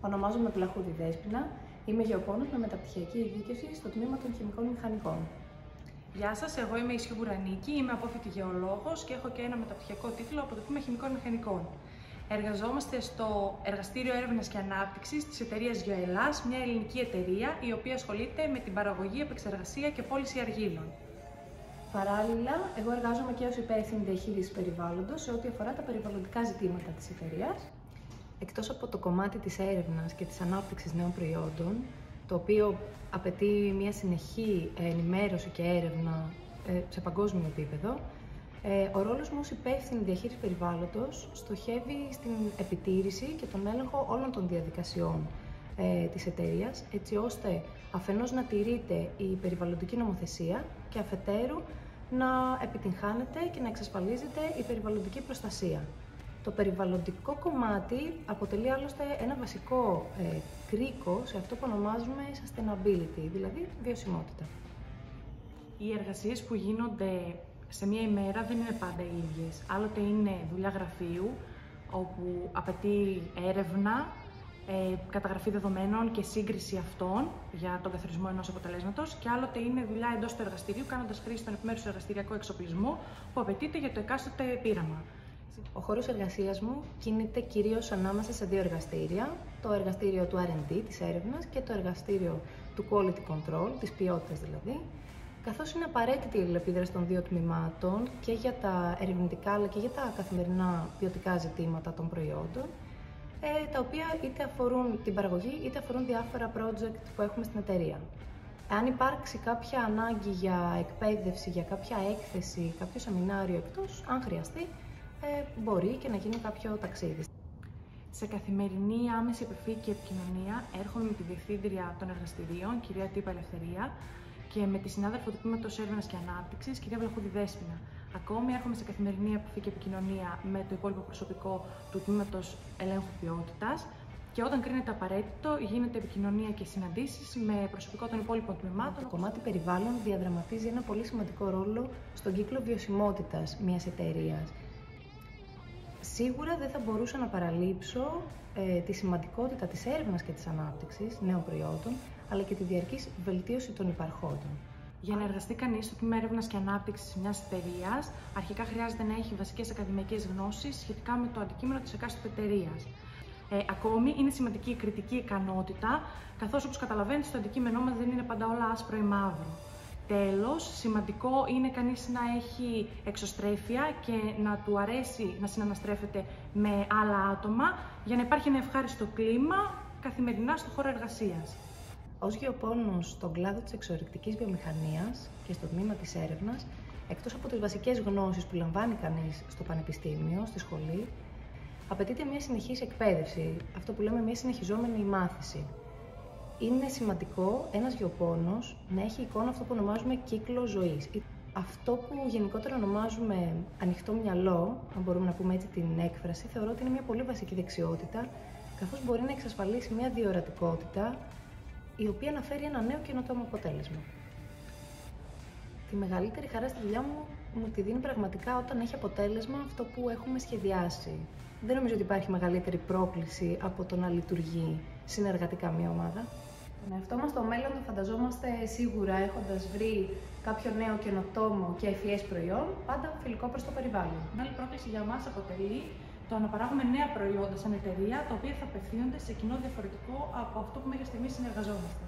Ονομάζομαι Βλαχούδη Δέσποινα, είμαι γεωπόνος με μεταπτυχιακή ειδίκευση στο τμήμα των χημικών μηχανικών. Γεια σας, εγώ είμαι η Ισχύου Μπουρανίκη, είμαι απόφοιτη γεωλόγος και έχω και ένα μεταπτυχιακό τίτλο από το τμήμα χημικών μηχανικών. Εργαζόμαστε στο Εργαστήριο Έρευνας και Ανάπτυξης της εταιρείας GeoEllas, μια ελληνική εταιρεία η οποία ασχολείται με την παραγωγή, επεξεργασία και πώληση αργύλων. Παράλληλα, εγώ εργάζομαι και ως υπεύθυνη διαχείρισης περιβάλλοντος σε ό,τι αφορά τα περιβαλλοντικά ζητήματα της εταιρείας. Εκτός από το κομμάτι της έρευνας και της ανάπτυξης νέων προϊόντων, το οποίο απαιτεί μια συνεχή ενημέρωση και έρευνα σε παγκόσμιο επίπεδο, ο ρόλος μου ως υπεύθυνη διαχείρισης περιβάλλοντος στοχεύει στην επιτήρηση και τον έλεγχο όλων των διαδικασιών της εταιρείας, έτσι ώστε αφενός να τηρείται η περιβαλλοντική νομοθεσία και αφετέρου να επιτυγχάνεται και να εξασφαλίζεται η περιβαλλοντική προστασία. Το περιβαλλοντικό κομμάτι αποτελεί άλλωστε ένα βασικό κρίκο σε αυτό που ονομάζουμε sustainability, δηλαδή βιωσιμότητα. Οι εργασίες που γίνονται σε μία ημέρα δεν είναι πάντα οι ίδιες. Άλλοτε είναι δουλειά γραφείου, όπου απαιτεί έρευνα, καταγραφή δεδομένων και σύγκριση αυτών για τον καθορισμό ενός αποτελέσματος, και άλλοτε είναι δουλειά εντός του εργαστηρίου, κάνοντας χρήση των επιμέρους εργαστηριακού εξοπλισμού που απαιτείται για το εκάστοτε πείραμα. Ο χώρος εργασίας μου κινείται κυρίως ανάμεσα σε δύο εργαστήρια, το εργαστήριο του R&D, της έρευνας, και το εργαστήριο του Quality Control, της ποιότητας δηλαδή, καθώς είναι απαραίτητη η αλληλεπίδραση των δύο τμήματων και για τα ερευνητικά αλλά και για τα καθημερινά ποιοτικά ζητήματα των προϊόντων, τα οποία είτε αφορούν την παραγωγή είτε αφορούν διάφορα project που έχουμε στην εταιρεία. Αν υπάρξει κάποια ανάγκη για εκπαίδευση, για κάποια έκθεση, κάποιο σεμινάριο εκτός, αν χρειαστεί, μπορεί και να γίνει κάποιο ταξίδι. Σε καθημερινή άμεση επαφή και επικοινωνία έρχομαι με τη Διευθύντρια των Εργαστηρίων, κυρία Τύπα Ελευθερία, και με τη συνάδελφο του Τμήματος Έρευνας και Ανάπτυξης, κυρία Βλαχούδη Δέσποινα. Ακόμη έρχομαι σε καθημερινή επαφή και επικοινωνία με το υπόλοιπο προσωπικό του Τμήματος Ελέγχου Ποιότητας, και όταν κρίνεται απαραίτητο γίνεται επικοινωνία και συναντήσεις με προσωπικό των υπόλοιπων τμήματων. Το κομμάτι περιβάλλον διαδραματίζει ένα πολύ σημαντικό ρόλο στον κύκλο βιωσιμότητας μιας εταιρείας. Σίγουρα δεν θα μπορούσα να παραλείψω τη σημαντικότητα της έρευνας και της ανάπτυξης νέων προϊόντων, αλλά και τη διαρκής βελτίωση των υπαρχόντων. Για να εργαστεί κανείς στο τμήμα έρευνας και ανάπτυξης μιας εταιρείας, αρχικά χρειάζεται να έχει βασικές ακαδημαϊκές γνώσεις σχετικά με το αντικείμενο της εκάστοτε εταιρείας. Ακόμη είναι σημαντική η κριτική ικανότητα, καθώς όπως καταλαβαίνετε στο αντικείμενό μας δεν είναι πάντα όλα άσπρο ή μαύρο. Τέλος, σημαντικό είναι κανείς να έχει εξωστρέφεια και να του αρέσει να συναναστρέφεται με άλλα άτομα για να υπάρχει ένα ευχάριστο κλίμα καθημερινά στο χώρο εργασίας. Ως γεωπόνος στον κλάδο της εξορρυκτικής βιομηχανίας και στο τμήμα της έρευνας, εκτός από τις βασικές γνώσεις που λαμβάνει κανείς στο πανεπιστήμιο, στη σχολή, απαιτείται μια συνεχής εκπαίδευση, αυτό που λέμε μια συνεχιζόμενη μάθηση. Είναι σημαντικό ένας γεωπόνος να έχει εικόνα αυτό που ονομάζουμε κύκλο ζωής. Αυτό που γενικότερα ονομάζουμε ανοιχτό μυαλό, αν μπορούμε να πούμε έτσι την έκφραση, θεωρώ ότι είναι μια πολύ βασική δεξιότητα, καθώς μπορεί να εξασφαλίσει μια διορατικότητα η οποία να φέρει ένα νέο καινοτόμο αποτέλεσμα. Τη μεγαλύτερη χαρά στη δουλειά μου τη δίνει πραγματικά όταν έχει αποτέλεσμα αυτό που έχουμε σχεδιάσει. Δεν νομίζω ότι υπάρχει μεγαλύτερη πρόκληση από το να λειτουργεί συνεργατικά μια ομάδα. Τον εαυτό μας στο μέλλον το φανταζόμαστε σίγουρα έχοντας βρει κάποιο νέο καινοτόμο και ευφυές προϊόν, πάντα φιλικό προς το περιβάλλον. Μεγάλη πρόκληση για μας αποτελεί το να παράγουμε νέα προϊόντα σαν εταιρεία, τα οποία θα απευθύνονται σε κοινό διαφορετικό από αυτό που μέχρι στιγμής συνεργαζόμαστε.